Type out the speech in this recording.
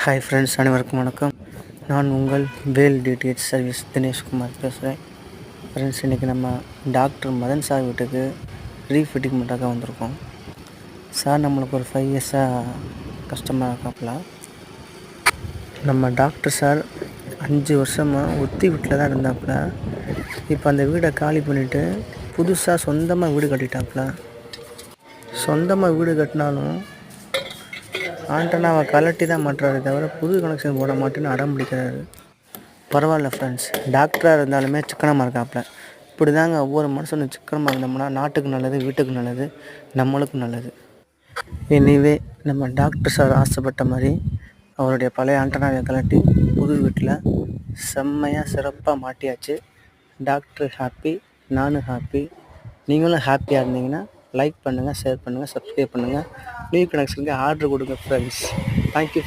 Hi friends, அனைவருக்கும் வணக்கம். நான் உங்கள் வேல் டிடிஹெச் சர்வீஸ் தினேஷ்குமார் பேசுகிறேன். ஃப்ரெண்ட்ஸ், இன்றைக்கி நம்ம டாக்டர் மதன் சார் வீட்டுக்கு ரீஃபிட்டிங் பண்ணுறதுக்காக வந்திருக்கோம். சார் நம்மளுக்கு ஒரு 5 இயர்ஸாக கஸ்டமராக இருக்காப்புல. நம்ம டாக்டர் சார் 5 வருஷமாக ஒத்தி வீட்டில் தான் இருந்தாப்புல. இப்போ அந்த வீடை காலி பண்ணிவிட்டு புதுசாக சொந்தமாக வீடு கட்டிட்டாப்புல. சொந்தமாக வீடு கட்டினாலும் ஆண்டனாவை கலட்டி தான் மாட்டுறாரு தவிர புது கனெக்ஷன் போட மாட்டேன்னு அடம் பிடிக்கிறாரு. பரவாயில்ல ஃப்ரெண்ட்ஸ், டாக்டராக இருந்தாலுமே சிக்கனமாக இருக்காப்புல. இப்படி தாங்க ஒவ்வொரு மனுஷனும் சிக்கனமாக இருந்தோம்னா நாட்டுக்கு நல்லது, வீட்டுக்கு நல்லது, நம்மளுக்கும் நல்லது. எனிவே, நம்ம டாக்டர் சார் ஆசைப்பட்ட மாதிரி அவருடைய பழைய ஆண்டனாவை கலட்டி புது வீட்டில் செம்மையாக சிறப்பாக மாட்டியாச்சு. டாக்டர் ஹாப்பி, நானும் ஹாப்பி. நீங்களும் ஹாப்பியாக இருந்தீங்கன்னா லைக் பண்ணுங்கள், ஷேர் பண்ணுங்கள், சப்ஸ்கிரைப் பண்ணுங்கள். நியூ கனெக்ஷனுக்கு ஆர்டர் கொடுங்க ஃப்ரெண்ட்ஸ். தேங்க்யூ.